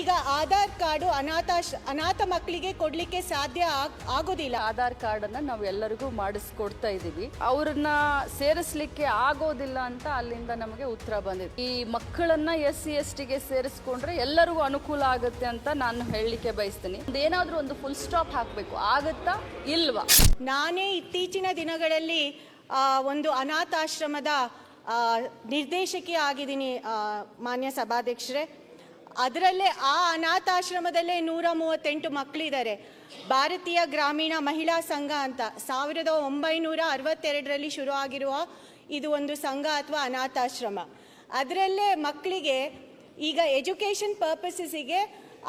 ಈಗ ಆಧಾರ್ ಕಾರ್ಡು ಅನಾಥ ಮಕ್ಕಳಿಗೆ ಕೊಡ್ಲಿಕ್ಕೆ ಸಾಧ್ಯ ಆಗೋದಿಲ್ಲ. ಆಧಾರ್ ಕಾರ್ಡನ್ನು ನಾವು ಎಲ್ಲರಿಗೂ ಮಾಡಿಸ್ಕೊಡ್ತಾ ಇದ್ದೀವಿ. ಅವ್ರನ್ನ ಸೇರಿಸ್ಲಿಕ್ಕೆ ಆಗೋದಿಲ್ಲ ಅಂತ ಅಲ್ಲಿಂದ ನಮಗೆ ಉತ್ತರ ಬಂದಿದೆ. ಈ ಮಕ್ಕಳನ್ನ SC/ST ಗೆ ಸೇರಿಸ್ಕೊಂಡ್ರೆ ಎಲ್ಲರಿಗೂ ಅನುಕೂಲ ಆಗುತ್ತೆ ಅಂತ ನಾನು ಹೇಳಲಿಕ್ಕೆ ಬಯಸ್ತೀನಿ. ಏನಾದರೂ ಒಂದು ಫುಲ್ ಸ್ಟಾಪ್ ಹಾಕಬೇಕು, ಆಗುತ್ತಾ ಇಲ್ವಾ? ನಾನೇ ಇತ್ತೀಚಿನ ದಿನಗಳಲ್ಲಿ ಒಂದು ಅನಾಥಾಶ್ರಮದ ನಿರ್ದೇಶಕಿ ಆಗಿದ್ದೀನಿ ಮಾನ್ಯ ಸಭಾಧ್ಯಕ್ಷರೇ. ಅದರಲ್ಲೇ ಆ ಅನಾಥಾಶ್ರಮದಲ್ಲೇ 138 ಮಕ್ಕಳಿದ್ದಾರೆ. ಭಾರತೀಯ ಗ್ರಾಮೀಣ ಮಹಿಳಾ ಸಂಘ ಅಂತ 1962ರಲ್ಲಿ ಶುರು ಆಗಿರುವ ಇದು ಒಂದು ಸಂಘ ಅಥವಾ ಅನಾಥಾಶ್ರಮ. ಅದರಲ್ಲೇ ಮಕ್ಕಳಿಗೆ ಈಗ ಎಜುಕೇಷನ್ ಪರ್ಪಸಸ್ಸಿಗೆ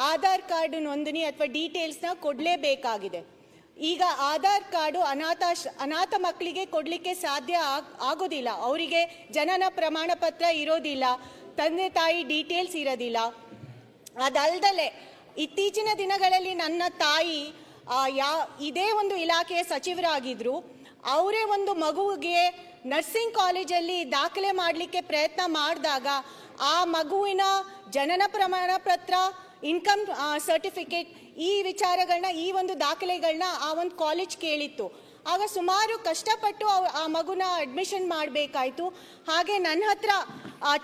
ಆಧಾರ್ ಕಾರ್ಡ್ ನೋಂದಣಿ ಅಥವಾ ಡೀಟೇಲ್ಸ್ನ ಕೊಡಲೇಬೇಕಾಗಿದೆ. ಈಗ ಆಧಾರ್ ಕಾರ್ಡು ಅನಾಥ ಮಕ್ಕಳಿಗೆ ಕೊಡಲಿಕ್ಕೆ ಸಾಧ್ಯ ಆಗೋದಿಲ್ಲ. ಅವರಿಗೆ ಜನನ ಪ್ರಮಾಣ ಪತ್ರ ಇರೋದಿಲ್ಲ, ತಂದೆ ತಾಯಿ ಡೀಟೇಲ್ಸ್ ಇರೋದಿಲ್ಲ. ಅದಲ್ಲದೆ ಇತ್ತೀಚಿನ ದಿನಗಳಲ್ಲಿ ನನ್ನ ತಾಯಿ ಇದೇ ಒಂದು ಇಲಾಖೆಯ ಸಚಿವರಾಗಿದ್ದರು. ಅವರೇ ಒಂದು ಮಗುವಿಗೆ ನರ್ಸಿಂಗ್ ಕಾಲೇಜಲ್ಲಿ ದಾಖಲೆ ಮಾಡಲಿಕ್ಕೆ ಪ್ರಯತ್ನ ಮಾಡಿದಾಗ ಆ ಮಗುವಿನ ಜನನ ಪ್ರಮಾಣ ಪತ್ರ, ಇನ್ಕಮ್ ಸರ್ಟಿಫಿಕೇಟ್, ಈ ವಿಚಾರಗಳನ್ನ, ಈ ಒಂದು ದಾಖಲೆಗಳನ್ನ ಆ ಒಂದು ಕಾಲೇಜ್ ಕೇಳಿತ್ತು. ಆಗ ಸುಮಾರು ಕಷ್ಟಪಟ್ಟು ಆ ಮಗುನ ಅಡ್ಮಿಷನ್ ಮಾಡಬೇಕಾಯಿತು. ಹಾಗೆ ನನ್ನ ಹತ್ರ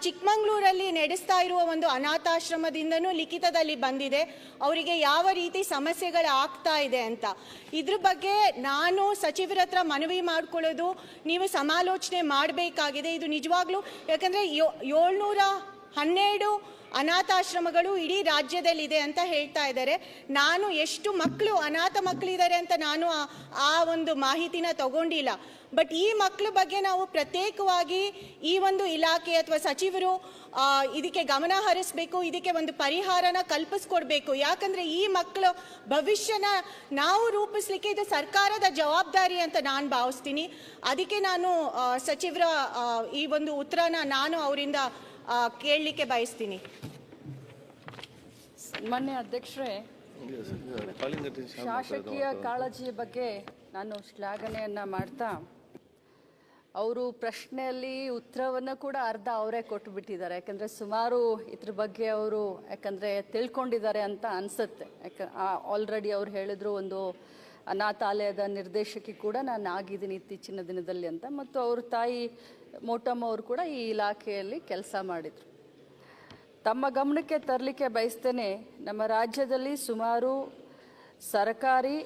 ಚಿಕ್ಕಮಂಗ್ಳೂರಲ್ಲಿ ನಡೆಸ್ತಾ ಇರುವ ಒಂದು ಅನಾಥಾಶ್ರಮದಿಂದನೂ ಲಿಖಿತದಲ್ಲಿ ಬಂದಿದೆ ಅವರಿಗೆ ಯಾವ ರೀತಿ ಸಮಸ್ಯೆಗಳು ಆಗ್ತಾ ಇದೆ ಅಂತ. ಇದ್ರ ಬಗ್ಗೆ ನಾನು ಸಚಿವರ ಹತ್ರ ಮನವಿ ಮಾಡ್ಕೊಳ್ಳೋದು, ನೀವು ಸಮಾಲೋಚನೆ ಮಾಡಬೇಕಾಗಿದೆ. ಇದು ನಿಜವಾಗ್ಲೂ, ಯಾಕಂದರೆ 712 ಅನಾಥಾಶ್ರಮಗಳು ಇಡೀ ರಾಜ್ಯದಲ್ಲಿದೆ ಅಂತ ಹೇಳ್ತಾ ಇದ್ದಾರೆ. ನಾನು ಎಷ್ಟು ಮಕ್ಕಳು ಅನಾಥ ಮಕ್ಕಳಿದ್ದಾರೆ ಅಂತ ನಾನು ಆ ಒಂದು ಮಾಹಿತಿನ ತಗೊಂಡಿಲ್ಲ. ಬಟ್ ಈ ಮಕ್ಕಳ ಬಗ್ಗೆ ನಾವು ಪ್ರತ್ಯೇಕವಾಗಿ ಈ ಒಂದು ಇಲಾಖೆ ಅಥವಾ ಸಚಿವರು ಇದಕ್ಕೆ ಗಮನ ಹರಿಸಬೇಕು, ಇದಕ್ಕೆ ಒಂದು ಪರಿಹಾರನ ಕಲ್ಪಿಸ್ಕೊಡ್ಬೇಕು. ಯಾಕಂದರೆ ಈ ಮಕ್ಕಳ ಭವಿಷ್ಯನ ನಾವು ರೂಪಿಸ್ಲಿಕ್ಕೆ ಇದು ಸರ್ಕಾರದ ಜವಾಬ್ದಾರಿ ಅಂತ ನಾನು ಭಾವಿಸ್ತೀನಿ. ಅದಕ್ಕೆ ನಾನು ಸಚಿವರ ಈ ಒಂದು ಉತ್ತರನ ನಾನು ಅವರಿಂದ ಕೇಳಲಿಕ್ಕೆ ಬಯಸ್ತೀನಿ. ಮಾನ್ಯ ಅಧ್ಯಕ್ಷರೇ, ಶಾಸಕೀಯ ಕಾಳಜಿಯ ಬಗ್ಗೆ ನಾನು ಶ್ಲಾಘನೆಯನ್ನು ಮಾಡ್ತಾ, ಅವರು ಪ್ರಶ್ನೆಯಲ್ಲಿ ಉತ್ತರವನ್ನು ಕೂಡ ಅರ್ಧ ಅವರೇ ಕೊಟ್ಟುಬಿಟ್ಟಿದ್ದಾರೆ. ಯಾಕಂದರೆ ಸುಮಾರು ಇದ್ರ ಬಗ್ಗೆ ಅವರು ತಿಳ್ಕೊಂಡಿದ್ದಾರೆ ಅಂತ ಅನಿಸುತ್ತೆ. ಆಲ್ರೆಡಿ ಅವ್ರು ಹೇಳಿದ್ರು, ಒಂದು ಅನಾಥಾಲಯದ ನಿರ್ದೇಶಕಿ ಕೂಡ ನಾನು ಆಗಿದ್ದೀನಿ ಇತ್ತೀಚಿನ ದಿನದಲ್ಲಿ ಅಂತ. ಮತ್ತು ಅವ್ರ ತಾಯಿ ಮೋಟಮ್ಮ ಅವರು ಕೂಡ ಈ ಇಲಾಖೆಯಲ್ಲಿ ಕೆಲಸ ಮಾಡಿದರು. ತಮ್ಮ ಗಮನಕ್ಕೆ ತರಲಿಕ್ಕೆ ಬಯಸ್ತೇನೆ, ನಮ್ಮ ರಾಜ್ಯದಲ್ಲಿ ಸುಮಾರು ಸರ್ಕಾರಿ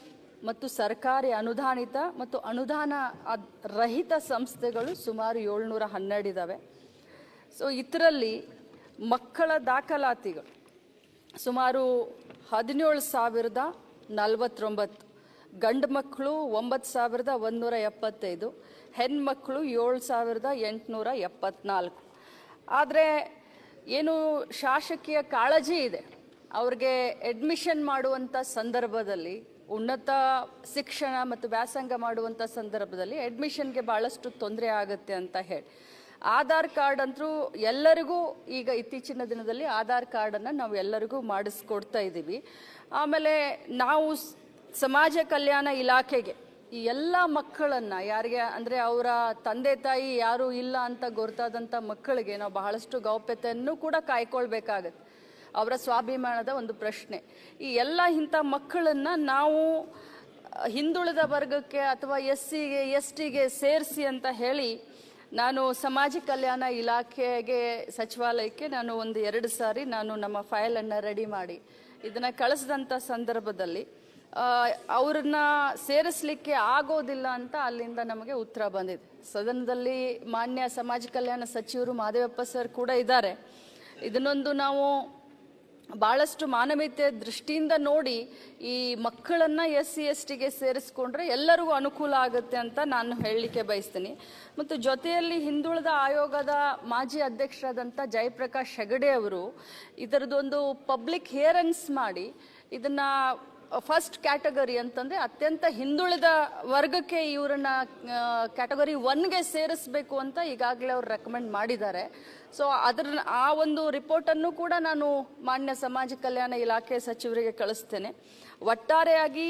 ಮತ್ತು ಸರ್ಕಾರಿ ಅನುದಾನಿತ ಮತ್ತು ಅನುದಾನ ರಹಿತ ಸಂಸ್ಥೆಗಳು ಸುಮಾರು 712 ಇದ್ದಾವೆ. ಸೊ ಇದರಲ್ಲಿ ಮಕ್ಕಳ ದಾಖಲಾತಿಗಳು ಸುಮಾರು 17,049, ಗಂಡು ಮಕ್ಕಳು 9,175, ಹೆಣ್ಮಕ್ಳು 7,874. ಆದರೆ ಏನು ಶಾಸಕೀಯ ಕಾಳಜಿ ಇದೆ, ಅವ್ರಿಗೆ ಅಡ್ಮಿಷನ್ ಮಾಡುವಂಥ ಸಂದರ್ಭದಲ್ಲಿ, ಉನ್ನತ ಶಿಕ್ಷಣ ಮತ್ತು ವ್ಯಾಸಂಗ ಮಾಡುವಂಥ ಸಂದರ್ಭದಲ್ಲಿ ಅಡ್ಮಿಷನ್ಗೆ ಭಾಳಷ್ಟು ತೊಂದರೆ ಆಗುತ್ತೆ ಅಂತ ಹೇಳಿ ಆಧಾರ್ ಕಾರ್ಡ್ ಅಂತೂ ಎಲ್ಲರಿಗೂ ಈಗ ಇತ್ತೀಚಿನ ದಿನದಲ್ಲಿ ಆಧಾರ್ ಕಾರ್ಡನ್ನು ನಾವು ಎಲ್ಲರಿಗೂ ಮಾಡಿಸ್ಕೊಡ್ತಾ ಇದ್ದೀವಿ. ಆಮೇಲೆ ನಾವು ಸಮಾಜ ಕಲ್ಯಾಣ ಇಲಾಖೆಗೆ ಈ ಎಲ್ಲ ಮಕ್ಕಳನ್ನು, ಯಾರಿಗೆ ಅಂದರೆ ಅವರ ತಂದೆ ತಾಯಿ ಯಾರೂ ಇಲ್ಲ ಅಂತ ಗೊತ್ತಾದಂಥ ಮಕ್ಕಳಿಗೆ ನಾವು ಬಹಳಷ್ಟು ಗೌಪ್ಯತೆಯನ್ನು ಕೂಡ ಕಾಯ್ಕೊಳ್ಬೇಕಾಗತ್ತೆ. ಅವರ ಸ್ವಾಭಿಮಾನದ ಒಂದು ಪ್ರಶ್ನೆ. ಈ ಎಲ್ಲ ಇಂಥ ಮಕ್ಕಳನ್ನು ನಾವು ಹಿಂದುಳಿದ ವರ್ಗಕ್ಕೆ ಅಥವಾ SC/ST STಗೆ ಸೇರಿಸಿ ಅಂತ ಹೇಳಿ ನಾನು ಸಮಾಜ ಕಲ್ಯಾಣ ಇಲಾಖೆಗೆ ಸಚಿವಾಲಯಕ್ಕೆ ನಾನು ಒಂದು 2 ಸಾರಿ ನಾನು ನಮ್ಮ ಫೈಲನ್ನು ರೆಡಿ ಮಾಡಿ ಇದನ್ನು ಕಳಿಸಿದಂಥ ಸಂದರ್ಭದಲ್ಲಿ ಅವ್ರನ್ನ ಸೇರಿಸಲಿಕ್ಕೆ ಆಗೋದಿಲ್ಲ ಅಂತ ಅಲ್ಲಿಂದ ನಮಗೆ ಉತ್ತರ ಬಂದಿದೆ. ಸದನದಲ್ಲಿ ಮಾನ್ಯ ಸಮಾಜ ಕಲ್ಯಾಣ ಸಚಿವರು ಮಾದೇವಪ್ಪ ಸರ್ ಕೂಡ ಇದ್ದಾರೆ. ಇದನ್ನೊಂದು ನಾವು ಭಾಳಷ್ಟು ಮಾನವೀಯತೆ ದೃಷ್ಟಿಯಿಂದ ನೋಡಿ ಈ ಮಕ್ಕಳನ್ನು SC/STಗೆ ಸೇರಿಸ್ಕೊಂಡ್ರೆ ಎಲ್ಲರಿಗೂ ಅನುಕೂಲ ಆಗುತ್ತೆ ಅಂತ ನಾನು ಹೇಳಲಿಕ್ಕೆ ಬಯಸ್ತೀನಿ. ಮತ್ತು ಜೊತೆಯಲ್ಲಿ ಹಿಂದುಳಿದ ಆಯೋಗದ ಮಾಜಿ ಅಧ್ಯಕ್ಷರಾದಂಥ ಜಯಪ್ರಕಾಶ್ ಹೆಗಡೆ ಅವರು ಇದರದೊಂದು ಪಬ್ಲಿಕ್ ಹಿಯರೆನ್ಸ್ ಮಾಡಿ ಇದನ್ನು ಫಸ್ಟ್ ಕ್ಯಾಟಗರಿ ಅಂತಂದರೆ ಅತ್ಯಂತ ಹಿಂದುಳಿದ ವರ್ಗಕ್ಕೆ ಇವರನ್ನ ಕ್ಯಾಟಗರಿ 1ಗೆ ಸೇರಿಸಬೇಕು ಅಂತ ಈಗಾಗಲೇ ಅವ್ರು ರೆಕಮೆಂಡ್ ಮಾಡಿದ್ದಾರೆ. ಸೊ ಆ ಒಂದು ರಿಪೋರ್ಟನ್ನು ಕೂಡ ನಾನು ಮಾನ್ಯ ಸಮಾಜ ಕಲ್ಯಾಣ ಇಲಾಖೆ ಸಚಿವರಿಗೆ ಕಳಿಸ್ತೇನೆ. ಒಟ್ಟಾರೆಯಾಗಿ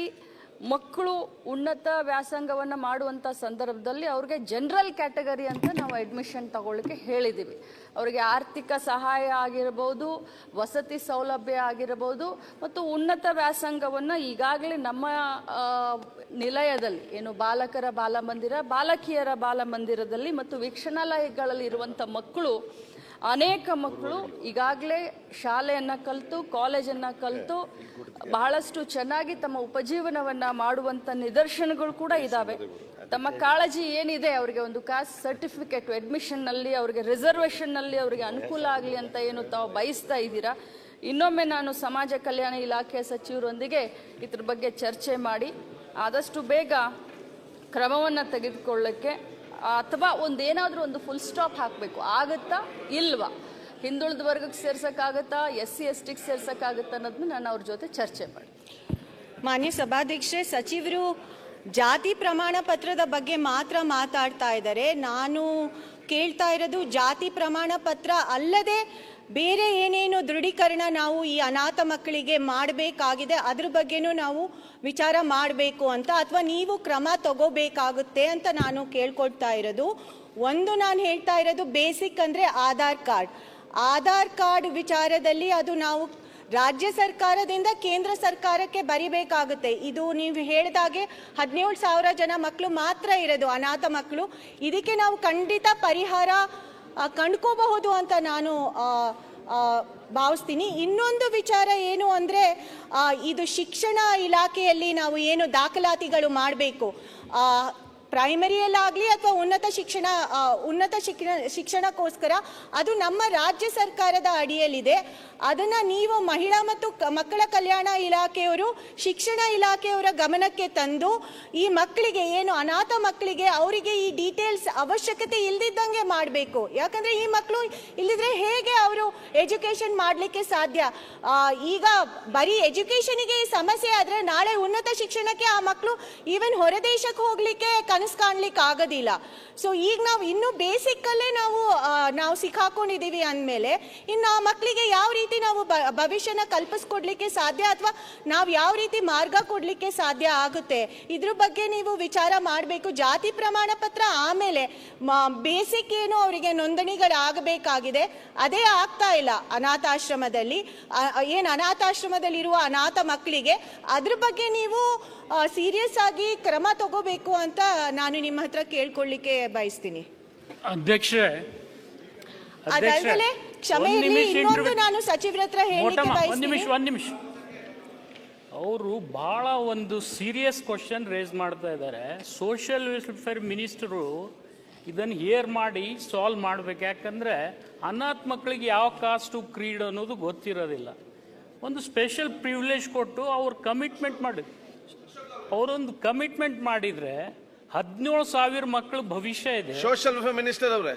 ಮಕ್ಕಳು ಉನ್ನತ ವ್ಯಾಸಂಗವನ್ನು ಮಾಡುವಂಥ ಸಂದರ್ಭದಲ್ಲಿ ಅವ್ರಿಗೆ ಜನರಲ್ ಕ್ಯಾಟಗರಿ ಅಂತ ನಾವು ಅಡ್ಮಿಷನ್ ತಗೊಳ್ಳಿಕ್ಕೆ ಹೇಳಿದ್ದೀವಿ. ಅವರಿಗೆ ಆರ್ಥಿಕ ಸಹಾಯ ಆಗಿರ್ಬೋದು, ವಸತಿ ಸೌಲಭ್ಯ ಆಗಿರ್ಬೋದು, ಮತ್ತು ಉನ್ನತ ವ್ಯಾಸಂಗವನ್ನು ಈಗಾಗಲೇ ನಮ್ಮ ನಿಲಯದಲ್ಲಿ ಏನು ಬಾಲಕರ ಬಾಲಮಂದಿರ, ಬಾಲಕಿಯರ ಬಾಲಮಂದಿರದಲ್ಲಿ ಮತ್ತು ವೀಕ್ಷಣಾಲಯಗಳಲ್ಲಿ ಇರುವಂಥ ಮಕ್ಕಳು, ಅನೇಕ ಮಕ್ಕಳು ಈಗಾಗಲೇ ಶಾಲೆಯನ್ನು ಕಲಿತು, ಕಾಲೇಜನ್ನು ಕಲಿತು ಬಹಳಷ್ಟು ಚೆನ್ನಾಗಿ ತಮ್ಮ ಉಪಜೀವನವನ್ನು ಮಾಡುವಂಥ ನಿದರ್ಶನಗಳು ಕೂಡ ಇದ್ದಾವೆ. ತಮ್ಮ ಕಾಳಜಿ ಏನಿದೆ, ಅವರಿಗೆ ಒಂದು ಕಾಸ್ಟ್ ಸರ್ಟಿಫಿಕೇಟ್ ಅಡ್ಮಿಷನ್ನಲ್ಲಿ ಅವರಿಗೆ ರಿಸರ್ವೇಷನ್ನಲ್ಲಿ ಅವರಿಗೆ ಅನುಕೂಲ ಆಗಲಿ ಅಂತ ಏನು ತಾವು ಬಯಸ್ತಾ ಇದ್ದೀರಾ, ಇನ್ನೊಮ್ಮೆ ನಾನು ಸಮಾಜ ಕಲ್ಯಾಣ ಇಲಾಖೆಯ ಸಚಿವರೊಂದಿಗೆ ಇದ್ರ ಬಗ್ಗೆ ಚರ್ಚೆ ಮಾಡಿ ಆದಷ್ಟು ಬೇಗ ಕ್ರಮವನ್ನು ತೆಗೆದುಕೊಳ್ಳಕ್ಕೆ, ಅಥವಾ ಒಂದೇನಾದರೂ ಒಂದು ಫುಲ್ ಸ್ಟಾಪ್ ಹಾಕಬೇಕು. ಆಗುತ್ತಾ ಇಲ್ವಾ, ಹಿಂದುಳಿದ ವರ್ಗಕ್ಕೆ ಸೇರ್ಸೋಕ್ಕಾಗತ್ತಾ, SC/STಗೆ ಸೇರ್ಸೋಕ್ಕಾಗತ್ತಾ ಅನ್ನೋದನ್ನ ನಾನು ಅವ್ರ ಜೊತೆ ಚರ್ಚೆ ಮಾಡಿ. ಮಾನ್ಯ ಸಭಾಧ್ಯಕ್ಷೆ, ಸಚಿವರು ಜಾತಿ ಪ್ರಮಾಣ ಪತ್ರದ ಬಗ್ಗೆ ಮಾತ್ರ ಮಾತಾಡ್ತಾ ಇದ್ದಾರೆ. ನಾನು ಕೇಳ್ತಾ ಇರೋದು ಜಾತಿ ಪ್ರಮಾಣ ಪತ್ರ ಅಲ್ಲದೆ ಬೇರೆ ಏನೇನು ದೃಢೀಕರಣ ನಾವು ಈ ಅನಾಥ ಮಕ್ಕಳಿಗೆ ಮಾಡಬೇಕಾಗಿದೆ ಅದ್ರ ಬಗ್ಗೆನೂ ನಾವು ವಿಚಾರ ಮಾಡಬೇಕು ಅಂತ, ಅಥವಾ ನೀವು ಕ್ರಮ ತಗೋಬೇಕಾಗುತ್ತೆ ಅಂತ ನಾನು ಕೇಳ್ಕೊಳ್ತಾ ಇರೋದು. ಒಂದು ನಾನು ಹೇಳ್ತಾ ಇರೋದು ಬೇಸಿಕ್ ಅಂದರೆ ಆಧಾರ್ ಕಾರ್ಡ್ ವಿಚಾರದಲ್ಲಿ ಅದು ನಾವು ರಾಜ್ಯ ಸರ್ಕಾರದಿಂದ ಕೇಂದ್ರ ಸರ್ಕಾರಕ್ಕೆ ಬರಿಬೇಕಾಗುತ್ತೆ. ಇದು ನೀವು ಹೇಳಿದಾಗೆ 17,000 ಜನ ಮಕ್ಕಳು ಮಾತ್ರ ಇರೋದು ಅನಾಥ ಮಕ್ಕಳು. ಇದಕ್ಕೆ ನಾವು ಖಂಡಿತ ಪರಿಹಾರ ಕಂಡ್ಕೋಬಹುದು ಅಂತ ನಾನು ಭಾವಿಸ್ತೀನಿ. ಇನ್ನೊಂದು ವಿಚಾರ ಏನು ಅಂದರೆ, ಇದು ಶಿಕ್ಷಣ ಇಲಾಖೆಯಲ್ಲಿ ನಾವು ಏನು ದಾಖಲಾತಿಗಳು ಮಾಡಬೇಕು, ಪ್ರೈಮರಿಯಲ್ಲಾಗಲಿ ಅಥವಾ ಉನ್ನತ ಶಿಕ್ಷಣಕ್ಕೋಸ್ಕರ ಅದು ನಮ್ಮ ರಾಜ್ಯ ಸರ್ಕಾರದ ಅಡಿಯಲ್ಲಿದೆ. ಅದನ್ನು ನೀವು ಮಹಿಳಾ ಮತ್ತು ಮಕ್ಕಳ ಕಲ್ಯಾಣ ಇಲಾಖೆಯವರು ಶಿಕ್ಷಣ ಇಲಾಖೆಯವರ ಗಮನಕ್ಕೆ ತಂದು ಈ ಮಕ್ಕಳಿಗೆ ಏನು ಅನಾಥ ಮಕ್ಕಳಿಗೆ ಅವರಿಗೆ ಈ ಡೀಟೇಲ್ಸ್ ಅವಶ್ಯಕತೆ ಇಲ್ದಿದ್ದಂಗೆ ಮಾಡಬೇಕು. ಯಾಕಂದರೆ ಈ ಮಕ್ಕಳು ಇಲ್ಲಿದ್ರೆ ಹೇಗೆ ಅವರು ಎಜುಕೇಷನ್ ಮಾಡಲಿಕ್ಕೆ ಸಾಧ್ಯ? ಈಗ ಬರೀ ಎಜುಕೇಷನಿಗೆ ಈ ಸಮಸ್ಯೆ ಆದರೆ ನಾಳೆ ಉನ್ನತ ಶಿಕ್ಷಣಕ್ಕೆ ಆ ಮಕ್ಕಳು ಈವನ್ ಹೊರದೇಶಕ್ಕೆ ಹೋಗಲಿಕ್ಕೆ ಕನಸು ಕಾಣಲಿಕ್ಕೆ ಆಗೋದಿಲ್ಲ. ಸೊ ಈಗ ನಾವು ಇನ್ನೂ ಬೇಸಿಕ್ಕಲ್ಲೇ ನಾವು ಸಿಕ್ಕಾಕೊಂಡಿದ್ದೀವಿ ಅಂದಮೇಲೆ ಇನ್ನು ಆ ಮಕ್ಕಳಿಗೆ ಯಾವ ರೀತಿ ನಾವು ಭವಿಷ್ಯನ ಕಲ್ಪಿಸ್ಕೊಡ್ಲಿಕ್ಕೆ ಸಾಧ್ಯ, ಅಥವಾ ನಾವು ಯಾವ ರೀತಿ ಮಾರ್ಗ ಕೊಡಲಿಕ್ಕೆ ಸಾಧ್ಯ ಆಗುತ್ತೆ, ಇದ್ರ ಬಗ್ಗೆ ನೀವು ವಿಚಾರ ಮಾಡಬೇಕು. ಜಾತಿ ಪ್ರಮಾಣ ಪತ್ರ ಆಮೇಲೆ ಬೇಸಿಕ್ ಏನು ಅವರಿಗೆ ನೋಂದಣಿಗಳಾಗಬೇಕಾಗಿದೆ ಅದೇ ಆಗ್ತಾ ಇಲ್ಲ ಅನಾಥಾಶ್ರಮದಲ್ಲಿ. ಏನು ಅನಾಥಾಶ್ರಮದಲ್ಲಿರುವ ಅನಾಥ ಮಕ್ಕಳಿಗೆ ಅದ್ರ ಬಗ್ಗೆ ನೀವು ಸೀರಿಯಸ್ ಆಗಿ ಕ್ರಮ ತಗೋಬೇಕು ಅಂತ ನಾನು ನಿಮ್ಮ ಹತ್ರ ಕೇಳ್ಕೊಳ್ಳಿಕ್ಕೆ ಬಯಸ್ತೀನಿ. ಅಧ್ಯಕ್ಷರೇ, ಅದಾದ್ಮೇಲೆ ಕ್ಷಮೆ ಇರಲಿ, ಇನ್ನೊಂದು ನಾನು ಸಚಿವರ ಹತ್ರ ಹೇಳಲಿಕ್ಕೆ ಬಯಸ್ತೀನಿ. ಒಂದು ನಿಮಿಷ. ಅವರು ಬಹಳ ಒಂದು ಸೀರಿಯಸ್ ಕ್ವಶನ್ ರೇಸ್ ಮಾಡ್ತಾ ಇದ್ದಾರೆ. ಸೋಷಿಯಲ್ ವೆಲ್ಫೇರ್ ಮಿನಿಸ್ಟರು ಇದನ್ನು ಹೇರ್ ಮಾಡಿ ಸಾಲ್ವ್ ಮಾಡ್ಬೇಕು. ಯಾಕಂದ್ರೆ ಅನಾಥ ಮಕ್ಕಳಿಗೆ ಯಾವ ಕಾಸ್ಟು ಕ್ರೀಡ್ ಅನ್ನೋದು ಗೊತ್ತಿರೋದಿಲ್ಲ. ಒಂದು ಸ್ಪೆಷಲ್ ಪ್ರಿವಿಲೇಜ್ ಕೊಟ್ಟು ಅವ್ರು ಕಮಿಟ್ಮೆಂಟ್ ಮಾಡಿ, ಅವರೊಂದು ಕಮಿಟ್ಮೆಂಟ್ ಮಾಡಿದ್ರೆ 17,000 ಮಕ್ಕಳು ಭವಿಷ್ಯ ಇದೆ. ಸೋಷಿಯಲ್ ವೆಲ್ಫೇರ್ ಮಿನಿಸ್ಟರ್ ಅವರೇ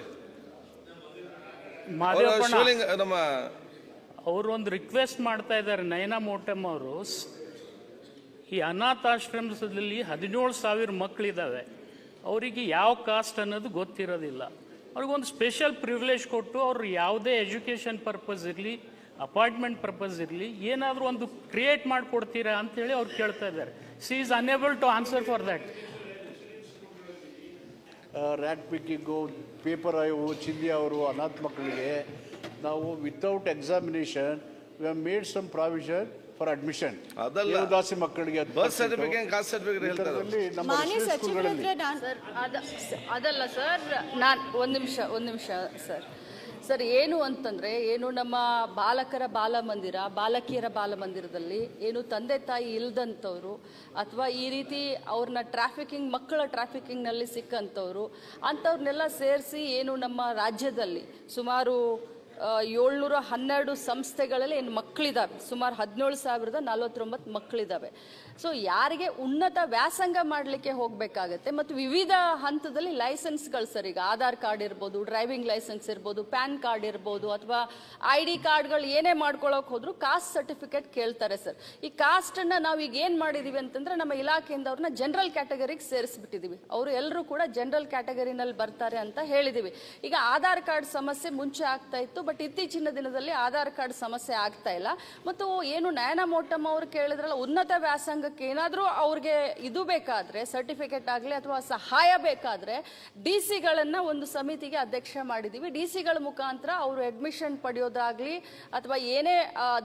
ಅವರು ಒಂದು ರಿಕ್ವೆಸ್ಟ್ ಮಾಡ್ತಾ ಇದ್ದಾರೆ. ನಯನಾ ಮೋಟಮ್ ಅವರು, ಈ ಅನಾಥಾಶ್ರಮದಲ್ಲಿ 17,000 ಮಕ್ಕಳಿದ್ದಾವೆ, ಅವರಿಗೆ ಯಾವ ಕಾಸ್ಟ್ ಅನ್ನೋದು ಗೊತ್ತಿರೋದಿಲ್ಲ. ಅವ್ರಿಗೊಂದು ಸ್ಪೆಷಲ್ ಪ್ರಿವಿಲೇಜ್ ಕೊಟ್ಟು ಅವರು ಯಾವುದೇ ಎಜುಕೇಷನ್ ಪರ್ಪಸ್ ಇರಲಿ, ಅಪಾಯಿಂಟ್ಮೆಂಟ್ ಪರ್ಪಸ್ ಇರಲಿ, ಏನಾದರೂ ಒಂದು ಕ್ರಿಯೇಟ್ ಮಾಡಿಕೊಡ್ತೀರಾ ಅಂತೇಳಿ ಅವ್ರು ಕೇಳ್ತಾ ಇದ್ದಾರೆ. She is unable to answer for that. Rat picking, paper ಅವು ಚಿಂದಿ ಅವರು ಅನಾಥ ಮಕ್ಕಳಿಗೆ ನಾವು without examination we have made some provision for admission. ಅದಲ್ಲ ದಾಸಿ ಮಕ್ಕಳಿಗೆ ಬರ್ತ್ ಸರ್ಟಿಫಿಕೇಟ್, ಕಾಸ್ಟ್ ಸರ್ಟಿಫಿಕೇಟ್ ಹೇಳ್ತಾರೆ. ಅದಲ್ಲ ಸರ್, ನಾನು ಒಂದು ನಿಮಿಷ ಸರ್ ಏನು ಅಂತಂದರೆ, ಏನು ನಮ್ಮ ಬಾಲಕರ ಬಾಲಮಂದಿರ, ಬಾಲಕಿಯರ ಬಾಲಮಂದಿರದಲ್ಲಿ ಏನು ತಂದೆ ತಾಯಿ ಇಲ್ದಂಥವ್ರು ಅಥವಾ ಈ ರೀತಿ ಅವ್ರನ್ನ ಮಕ್ಕಳ ಟ್ರಾಫಿಕಿಂಗ್ನಲ್ಲಿ ಸಿಕ್ಕಂಥವ್ರು ಅಂಥವ್ರನ್ನೆಲ್ಲ ಸೇರಿಸಿ ಏನು ನಮ್ಮ ರಾಜ್ಯದಲ್ಲಿ ಸುಮಾರು 712 ಸಂಸ್ಥೆಗಳಲ್ಲಿ ಏನು ಮಕ್ಕಳಿದ್ದಾವೆ, ಸುಮಾರು 17,049 ಮಕ್ಕಳಿದ್ದಾವೆ. ಸೊ ಯಾರಿಗೆ ಉನ್ನತ ವ್ಯಾಸಂಗ ಮಾಡಲಿಕ್ಕೆ ಹೋಗಬೇಕಾಗತ್ತೆ ಮತ್ತು ವಿವಿಧ ಹಂತದಲ್ಲಿ ಲೈಸೆನ್ಸ್ಗಳು ಸರ್, ಈಗ ಆಧಾರ್ ಕಾರ್ಡ್ ಇರ್ಬೋದು, ಡ್ರೈವಿಂಗ್ ಲೈಸೆನ್ಸ್ ಇರ್ಬೋದು, ಪ್ಯಾನ್ ಕಾರ್ಡ್ ಇರ್ಬೋದು, ಅಥವಾ ID ಕಾರ್ಡ್ಗಳು ಏನೇ ಮಾಡ್ಕೊಳ್ಳೋಕೆ ಹೋದ್ರು ಕಾಸ್ಟ್ ಸರ್ಟಿಫಿಕೇಟ್ ಕೇಳ್ತಾರೆ ಸರ್. ಈ ಕಾಸ್ಟನ್ನು ನಾವು ಈಗ ಏನು ಮಾಡಿದ್ದೀವಿ ಅಂತಂದರೆ, ನಮ್ಮ ಇಲಾಖೆಯಿಂದ ಅವ್ರನ್ನ ಜನರಲ್ ಕ್ಯಾಟಗರಿಗೆ ಸೇರಿಸ್ಬಿಟ್ಟಿದ್ದೀವಿ. ಅವರು ಎಲ್ಲರೂ ಕೂಡ ಜನರಲ್ ಕ್ಯಾಟಗರಿನಲ್ಲಿ ಬರ್ತಾರೆ ಅಂತ ಹೇಳಿದ್ದೀವಿ. ಈಗ ಆಧಾರ್ ಕಾರ್ಡ್ ಸಮಸ್ಯೆ ಮುಂಚೆ ಆಗ್ತಾ ಇತ್ತು, ಬಟ್ ಇತ್ತೀಚಿನ ದಿನದಲ್ಲಿ ಆಧಾರ್ ಕಾರ್ಡ್ ಸಮಸ್ಯೆ ಆಗ್ತಾ ಇಲ್ಲ. ಮತ್ತು ಏನು ನಯನ ಮೋಟಮ್ ಅವರು ಕೇಳಿದ್ರಲ್ಲ, ಉನ್ನತ ವ್ಯಾಸಂಗಕ್ಕೆ ಏನಾದರೂ ಅವ್ರಿಗೆ ಇದು ಬೇಕಾದ್ರೆ, ಸರ್ಟಿಫಿಕೇಟ್ ಆಗಲಿ ಅಥವಾ ಸಹಾಯ ಬೇಕಾದ್ರೆ DC-ಗಳನ್ನ ಒಂದು ಸಮಿತಿಗೆ ಅಧ್ಯಕ್ಷ ಮಾಡಿದ್ದೀವಿ. DC-ಗಳ ಮುಖಾಂತರ ಅವರು ಅಡ್ಮಿಷನ್ ಪಡೆಯೋದಾಗ್ಲಿ ಅಥವಾ ಏನೇ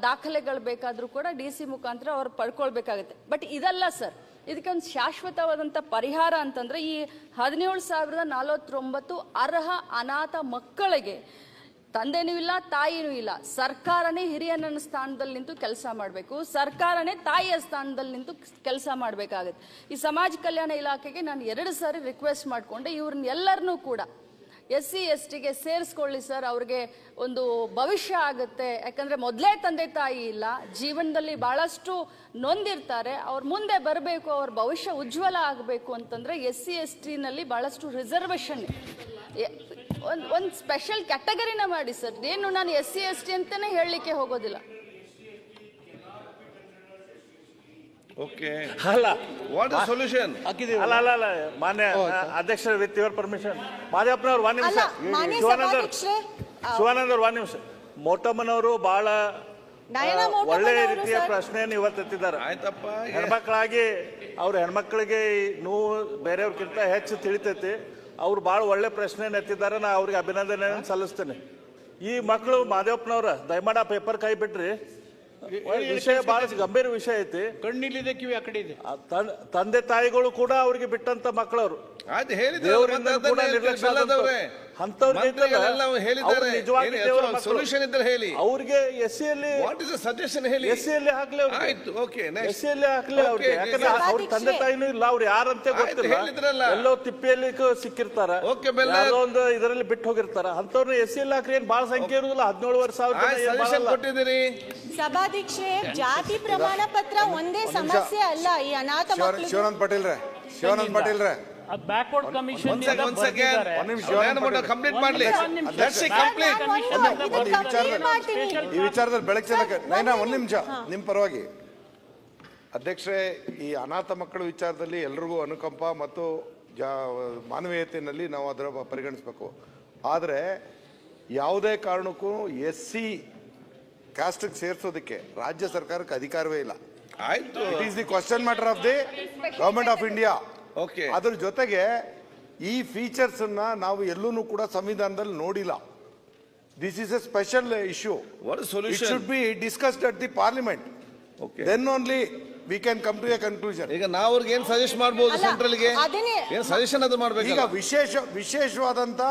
ದಾಖಲೆಗಳು ಬೇಕಾದರೂ ಕೂಡ DC ಮುಖಾಂತರ ಅವ್ರು ಪಡ್ಕೊಳ್ಬೇಕಾಗುತ್ತೆ. ಬಟ್ ಇದಲ್ಲ ಸರ್, ಇದಕ್ಕೆ ಒಂದು ಶಾಶ್ವತವಾದಂಥ ಪರಿಹಾರ ಅಂತಂದ್ರೆ ಈ 17,049 ಅರ್ಹ ಅನಾಥ ಮಕ್ಕಳಿಗೆ ತಂದೆನೂ ಇಲ್ಲ, ತಾಯಿನೂ ಇಲ್ಲ, ಸರ್ಕಾರನೇ ಹಿರಿಯನ ಸ್ಥಾನದಲ್ಲಿ ನಿಂತು ಕೆಲಸ ಮಾಡಬೇಕು, ಸರ್ಕಾರನೇ ತಾಯಿಯ ಸ್ಥಾನದಲ್ಲಿ ನಿಂತು ಕೆಲಸ ಮಾಡಬೇಕಾಗುತ್ತೆ. ಈ ಸಮಾಜ ಕಲ್ಯಾಣ ಇಲಾಖೆಗೆ ನಾನು 2 ಸಾರಿ ರಿಕ್ವೆಸ್ಟ್ ಮಾಡಿಕೊಂಡೆ, ಇವ್ರನ್ನೆಲ್ಲರನ್ನೂ ಕೂಡ SC STಗೆ ಸೇರಿಸ್ಕೊಳ್ಳಿ ಸರ್, ಅವ್ರಿಗೆ ಒಂದು ಭವಿಷ್ಯ ಆಗುತ್ತೆ. ಯಾಕಂದ್ರೆ ಮೊದಲೇ ತಂದೆ ತಾಯಿ ಇಲ್ಲ, ಜೀವನದಲ್ಲಿ ಬಹಳಷ್ಟು ನೊಂದಿರ್ತಾರೆ, ಅವ್ರ ಮುಂದೆ ಬರಬೇಕು, ಅವ್ರ ಭವಿಷ್ಯ ಉಜ್ವಲ ಆಗಬೇಕು ಅಂತಂದ್ರೆ SC STನಲ್ಲಿ ಬಹಳಷ್ಟು ರಿಸರ್ವೇಶನ್, ಒಂದು ಸ್ಪೆಷಲ್ ಕ್ಯಾಟಗರಿನ ಮಾಡಿ ಸರ್. ಏನು ನಾನು SC ST ಅಂತಾನೆ ಹೇಳಲಿಕ್ಕೆ ಹೋಗೋದಿಲ್ಲ. ಓಕೆ, ಅಲ್ಲ, ವಾಟ್ ಇಸ್ ಸೊಲ್ಯೂಷನ್? ಅಲ್ಲ ಮಾನ್ಯ ಅಧ್ಯಕ್ಷರ ವಿತ್ ಯುವರ್ ಪರ್ಮಿಷನ್, ಮಾದೇವಪ್ಪನವ್ರು 1 ನಿಮಿಷ, ಶಿವಾನಂದ್ ಅವ್ರು 1 ನಿಮಿಷ. ಮೋಟಮ್ಮನವರು ಬಹಳ ಒಳ್ಳೆ ರೀತಿಯ ಪ್ರಶ್ನೆಯನ್ನು ಇವತ್ತೆತ್ತಿದ್ದಾರೆ. ಆಯ್ತಪ್ಪ, ಹೆಣ್ಮಕ್ಳಾಗಿ ಅವ್ರ ಹೆಣ್ಮಕ್ಳಿಗೆ ನೋವು ಬೇರೆಯವ್ರಕ್ಕಿಂತ ಹೆಚ್ಚು ತಿಳಿತೈತಿ. ಅವ್ರು ಬಹಳ ಒಳ್ಳೆ ಪ್ರಶ್ನೆಯನ್ನು ಎತ್ತಿದ್ದಾರೆ, ನಾ ಅವ್ರಿಗೆ ಅಭಿನಂದನೆಯನ್ನು ಸಲ್ಲಿಸ್ತೇನೆ. ಈ ಮಕ್ಕಳು ಮಾದೇವಪ್ಪನವ್ರ ದಯಮಾಡಿ ಆ ಪೇಪರ್ ಕೈ ಬಿಟ್ರಿ, ವಿಷಯ ಬಹಳ ಗಂಭೀರ ವಿಷಯ ಐತಿ. ಕಣ್ಣಿಲ್ಲಿದೆ, ಕಿವಿ ಆ ಕಡೆ ಇದೆ. ತಂದೆ ತಾಯಿಗಳು ಕೂಡ ಅವ್ರಿಗೆ ಬಿಟ್ಟಂತ ಮಕ್ಕಳವ್ರು, ಆಯ್ತು ಹೇಳಿದ್ರೆ ದೇವರಿಂದ ಕೂಡ ನಿರ್ಲಕ್ಷ್ಯ ಸೊಲ್ಯೂಷನ್ ಇದ್ರೆ ಹೇಳಿ. ಅವ್ರಿಗೆ SC-ಯಲ್ಲಿ ವಾಟ್ ಇಸ್ ಸಜೆಷನ್ ಹೇಳಿ. SC-ಯಲ್ಲಿ ಹಾಕ್ಲಿ, ಆಯ್ತು, ಓಕೆ, SC-ಯಲ್ಲಿ ಹಾಕ್ಲಿ ಅವ್ರಿಗೆ. ಯಾಕಂದ್ರೆ ಅವ್ರ ತಂದೆ ತಾಯಿನೂ ಇಲ್ಲ, ಅವ್ರು ಯಾರಂತೆ ಗೊತ್ತಿಲ್ಲ, ಎಲ್ಲೋ ತಿಪ್ಪಿಯಲ್ಲಿ ಸಿಕ್ಕಿರ್ತಾರ, ಯಾರೋ ಒಂದು ಇದರಲ್ಲಿ ಬಿಟ್ಟು ಹೋಗಿರ್ತಾರ. ಅಂತವ್ರನ್ನ SC-ಯಲ್ಲಿ ಹಾಕ್ರಿ. ಏನ್ ಬಹಳ ಸಂಖ್ಯೆ ಇರುದಿಲ್ಲ, 17,000 ಕೊಟ್ಟಿದ್ದೀರಿ. ಸಭಾಧ್ಯಕ್ಷೆ, ಜಾತಿ ಪ್ರಮಾಣ ಪತ್ರ ಒಂದೇ ಸಮಸ್ಯೆ ಅಲ್ಲ ಈ ಅನಾಥ ಮಕ್ಕಳು. ಶಿವಾನಂದ್ ಪಾಟೀಲ್ ರೇ ಬ್ಯಾಕ್ವರ್ಡ್ ಕಮಿಷನ್ ಕಂಪ್ಲೀಟ್ ಮಾಡ್ಲಿ. ಈ ವಿಚಾರದಲ್ಲಿ ಬೆಳಕು ಚೆಲ್ಲಕ್ಕೆ ನೈನಾ 1 ನಿಮಿಷ ನಿಮ್ ಪರವಾಗಿ. ಅಧ್ಯಕ್ಷರೇ, ಈ ಅನಾಥ ಮಕ್ಕಳ ವಿಚಾರದಲ್ಲಿ ಎಲ್ರಿಗೂ ಅನುಕಂಪ ಮತ್ತು ಮಾನವೀಯತೆಯಲ್ಲಿ ನಾವು ಅದರ ಪರಿಗಣಿಸಬೇಕು. ಆದರೆ ಯಾವುದೇ ಕಾರಣಕ್ಕೂ SC ಕಾಸ್ಟ್ಗೆ ಸೇರಿಸೋದಕ್ಕೆ ರಾಜ್ಯ ಸರ್ಕಾರಕ್ಕೆ ಅಧಿಕಾರವೇ ಇಲ್ಲ. ಆಯ್ತು, it is the question matter of the government of India. Okay, ಅದ್ರ ಜೊತೆಗೆ ಈ ಫೀಚರ್ಸ್ ನಾವು ಎಲ್ಲೂ ಕೂಡ ಸಂವಿಧಾನದಲ್ಲಿ ನೋಡಿಲ್ಲ. This is a special issue. What is solution? It should be discussed at the parliament. Okay, then only we can come to a conclusion. ಈಗ ನಾವು ಅವ್ರಿಗೆ ಏನ್ ಸಜೆಸ್ಟ್ ಮಾಡಬಹುದು? ಸೆಂಟ್ರಲ್ಗೆ ಏನ್ ಸಜೆಷನ್ ಅದು ಮಾಡಬೇಕು? ಈಗ ವಿಶೇಷವಾದಂತ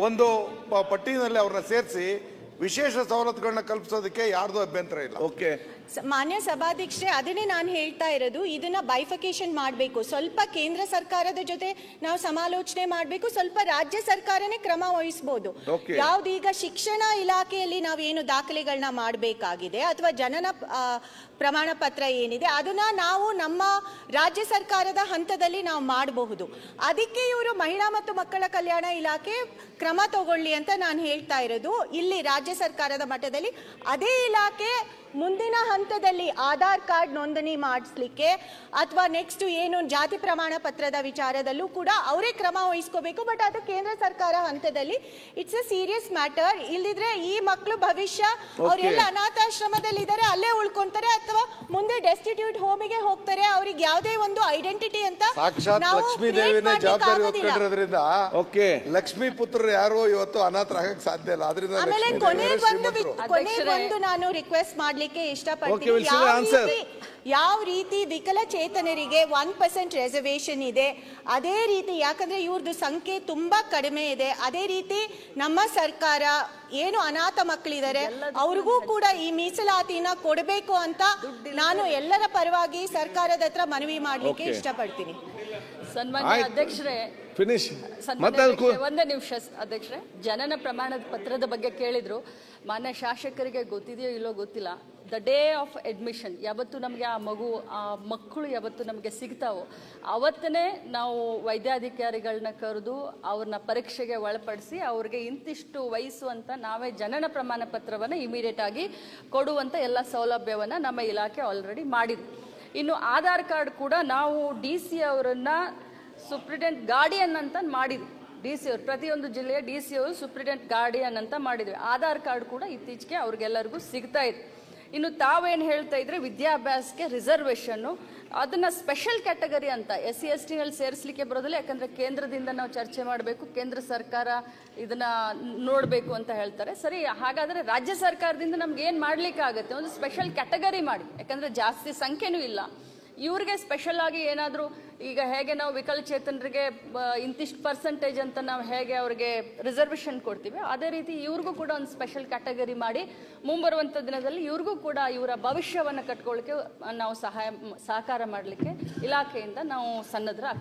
ಒಂದು ಪಟ್ಟಿನಲ್ಲಿ ಅವ್ರನ್ನ ಸೇರಿಸಿ ವಿಶೇಷ ಸವಲತ್ತುಗಳನ್ನ ಕಲ್ಪಿಸೋದಕ್ಕೆ ಯಾರ್ದು ಅಭ್ಯಂತರ ಇಲ್ಲ. ಓಕೆ, ಮಾನ್ಯ ಸಭಾಧ್ಯಕ್ಷೆ, ಅದನ್ನೇ ನಾನು ಹೇಳ್ತಾ ಇರೋದು, ಇದನ್ನ ಬೈಫಿಕೇಶನ್ ಮಾಡಬೇಕು. ಸ್ವಲ್ಪ ಕೇಂದ್ರ ಸರ್ಕಾರದ ಜೊತೆ ನಾವು ಸಮಾಲೋಚನೆ ಮಾಡಬೇಕು, ಸ್ವಲ್ಪ ರಾಜ್ಯ ಸರ್ಕಾರನೇ ಕ್ರಮ ವಹಿಸಬಹುದು. ಯಾವ್ದೀಗ ಶಿಕ್ಷಣ ಇಲಾಖೆಯಲ್ಲಿ ನಾವೇನು ದಾಖಲೆಗಳನ್ನ ಮಾಡಬೇಕಾಗಿದೆ ಅಥವಾ ಜನನ ಪ್ರಮಾಣ ಪತ್ರ ಏನಿದೆ ಅದನ್ನ ನಾವು ನಮ್ಮ ರಾಜ್ಯ ಸರ್ಕಾರದ ಹಂತದಲ್ಲಿ ನಾವು ಮಾಡಬಹುದು. ಅದಕ್ಕೆ ಇವರು ಮಹಿಳಾ ಮತ್ತು ಮಕ್ಕಳ ಕಲ್ಯಾಣ ಇಲಾಖೆ ಕ್ರಮ ತಗೊಳ್ಳಿ ಅಂತ ನಾನು ಹೇಳ್ತಾ ಇರೋದು. ಇಲ್ಲಿ ರಾಜ್ಯ ಸರ್ಕಾರದ ಮಟ್ಟದಲ್ಲಿ ಅದೇ ಇಲಾಖೆ ಮುಂದಿನ ಹಂತದಲ್ಲಿ ಆಧಾರ್ ಕಾರ್ಡ್ ನೋಂದಣಿ ಮಾಡಿಸ್ಲಿಕ್ಕೆ ಅಥವಾ ನೆಕ್ಸ್ಟ್ ಏನು ಜಾತಿ ಪ್ರಮಾಣ ಪತ್ರದ ವಿಚಾರದಲ್ಲೂ ಕೂಡ ಅವರೇ ಕ್ರಮ ವಹಿಸ್ಕೋಬೇಕು. ಬಟ್ ಅದು ಕೇಂದ್ರ ಸರ್ಕಾರ ಹಂತದಲ್ಲಿ ಇಟ್ಸ್ ಅ ಸೀರಿಯಸ್ ಮ್ಯಾಟರ್. ಇಲ್ದಿದ್ರೆ ಈ ಮಕ್ಕಳು ಭವಿಷ್ಯ ಅವರೆಲ್ಲ ಅನಾಥಾಶ್ರಮದಲ್ಲಿ ಇದ್ದಾರೆ, ಅಲ್ಲೇ ಉಳ್ಕೊಂತಾರೆ ಅಥವಾ ಮುಂದೆ ಡೆಸ್ಟಿಟ್ಯೂಟ್ ಹೋಮಿಗೆ ಹೋಗ್ತಾರೆ. ಅವ್ರಿಗೆ ಯಾವುದೇ ಒಂದು ಐಡೆಂಟಿಟಿ ಅಂತ ಸಾಕ್ಷಾತ್ ಲಕ್ಷ್ಮೀ ದೇವಿನ ಜವಾಬ್ದಾರಿ ಹೊತ್ಕೊಂಡಿರೋದ್ರಿಂದ ಲಕ್ಷ್ಮೀ ಪುತ್ರರು ಯಾರು ಇವತ್ತು ಅನಾಥರಾಗಕ್ಕೆ ಸಾಧ್ಯ ಇಲ್ಲ. ಅದರಿಂದ ಕೊನೆಗೊಂದು ನಾನು ರಿಕ್ವೆಸ್ಟ್ ಮಾಡ್ಲಿಕ್ಕೆ ಇಷ್ಟಪಡ್ತೀನಿ. ಯಾವ ರೀತಿ ವಿಕಲಚೇತನರಿಗೆ 1% ರಿಸರ್ವೇಶನ್ ಇದೆ, ಅದೇ ರೀತಿ, ಯಾಕಂದ್ರೆ ಇವ್ರದ್ದು ಸಂಖ್ಯೆ ತುಂಬಾ ಕಡಿಮೆ ಇದೆ, ಅದೇ ರೀತಿ ನಮ್ಮ ಸರ್ಕಾರ ಏನು ಅನಾಥ ಮಕ್ಕಳಿದ್ದಾರೆ ಅವ್ರಿಗೂ ಕೂಡ ಈ ಮೀಸಲಾತಿನ ಕೊಡಬೇಕು ಅಂತ ನಾನು ಎಲ್ಲರ ಪರವಾಗಿ ಸರ್ಕಾರದ ಹತ್ರ ಮನವಿ ಮಾಡ್ಲಿಕ್ಕೆ ಇಷ್ಟಪಡ್ತೀನಿ. ಸನ್ಮಾನ್ಯ ಅಧ್ಯಕ್ಷರೇ, ಒಂದೇ ನಿಮಿಷ ಅಧ್ಯಕ್ಷರೇ. ಜನನ ಪ್ರಮಾಣದ ಪತ್ರದ ಬಗ್ಗೆ ಕೇಳಿದ್ರು. ಮಾನ್ಯ ಶಾಸಕರಿಗೆ ಗೊತ್ತಿದೆಯೋ ಇಲ್ಲೋ ಗೊತ್ತಿಲ್ಲ, ದ ಡೇ ಆಫ್ ಅಡ್ಮಿಷನ್ ಯಾವತ್ತು ನಮಗೆ ಆ ಮಕ್ಕಳು ಯಾವತ್ತು ನಮಗೆ ಸಿಗ್ತಾವೋ ಅವತ್ತೇ ನಾವು ವೈದ್ಯಾಧಿಕಾರಿಗಳನ್ನ ಕರೆದು ಅವ್ರನ್ನ ಪರೀಕ್ಷೆಗೆ ಒಳಪಡಿಸಿ ಅವ್ರಿಗೆ ಇಂತಿಷ್ಟು ವಯಸ್ಸು ಅಂತ ನಾವೇ ಜನನ ಪ್ರಮಾಣ ಪತ್ರವನ್ನು ಇಮಿಡಿಯೇಟ್ ಆಗಿ ಕೊಡುವಂಥ ಎಲ್ಲ ಸೌಲಭ್ಯವನ್ನು ನಮ್ಮ ಇಲಾಖೆ ಆಲ್ರೆಡಿ ಮಾಡಿದೆ. ಇನ್ನು ಆಧಾರ್ ಕಾರ್ಡ್ ಕೂಡ ನಾವು DC ಅವರನ್ನ ಸೂಪ್ರಿಡೆಂಟ್ ಗಾರ್ಡಿಯನ್ ಅಂತ ಮಾಡಿದ್ವಿ. DC ಅವರು ಪ್ರತಿಯೊಂದು ಜಿಲ್ಲೆಯ DC ಅವರು ಸೂಪ್ರಿಡೆಂಟ್ ಗಾರ್ಡಿಯನ್ ಅಂತ ಮಾಡಿದ್ವಿ. ಆಧಾರ್ ಕಾರ್ಡ್ ಕೂಡ ಇತ್ತೀಚೆಗೆ ಅವ್ರಿಗೆಲ್ಲರಿಗೂ ಸಿಗ್ತಾ ಇದೆ. ಇನ್ನು ತಾವೇನು ಹೇಳ್ತಾ ಇದ್ರೆ ವಿದ್ಯಾಭ್ಯಾಸಕ್ಕೆ ರಿಸರ್ವೇಷನ್ನು, ಅದನ್ನ ಸ್ಪೆಷಲ್ ಕ್ಯಾಟಗರಿ ಅಂತ SC ST ನಲ್ಲಿ ಸೇರಿಸಲಿಕ್ಕೆ ಬರೋದಿಲ್ಲ. ಯಾಕಂದ್ರೆ ಕೇಂದ್ರದಿಂದ ನಾವು ಚರ್ಚೆ ಮಾಡಬೇಕು, ಕೇಂದ್ರ ಸರ್ಕಾರ ಇದನ್ನ ನೋಡಬೇಕು ಅಂತ ಹೇಳ್ತಾರೆ. ಸರಿ, ಹಾಗಾದ್ರೆ ರಾಜ್ಯ ಸರ್ಕಾರದಿಂದ ನಮ್ಗೆ ಏನ್ ಮಾಡ್ಲಿಕ್ಕೆ ಆಗುತ್ತೆ, ಒಂದು ಸ್ಪೆಷಲ್ ಕ್ಯಾಟಗರಿ ಮಾಡಿ. ಯಾಕಂದ್ರೆ ಜಾಸ್ತಿ ಸಂಖ್ಯೆನೂ ಇಲ್ಲ, ಇವ್ರಿಗೆ ಸ್ಪೆಷಲ್ ಆಗಿ ಏನಾದರೂ, ಈಗ ಹೇಗೆ ನಾವು ವಿಕಲಚೇತನರಿಗೆ ಇಂತಿಷ್ಟು ಪರ್ಸೆಂಟೇಜ್ ಅಂತ ನಾವು ಹೇಗೆ ಅವ್ರಿಗೆ ರಿಸರ್ವೇಷನ್ ಕೊಡ್ತೀವಿ, ಅದೇ ರೀತಿ ಇವ್ರಿಗೂ ಕೂಡ ಒಂದು ಸ್ಪೆಷಲ್ ಕ್ಯಾಟಗರಿ ಮಾಡಿ ಮುಂಬರುವಂಥ ದಿನದಲ್ಲಿ ಇವ್ರಿಗೂ ಕೂಡ ಇವರ ಭವಿಷ್ಯವನ್ನು ಕಟ್ಕೊಳ್ಳಿಕ್ಕೆ ನಾವು ಸಹಕಾರ ಮಾಡಲಿಕ್ಕೆ ಇಲಾಖೆಯಿಂದ ನಾವು ಸನ್ನದ್ಧರಾಗ್ತೀವಿ.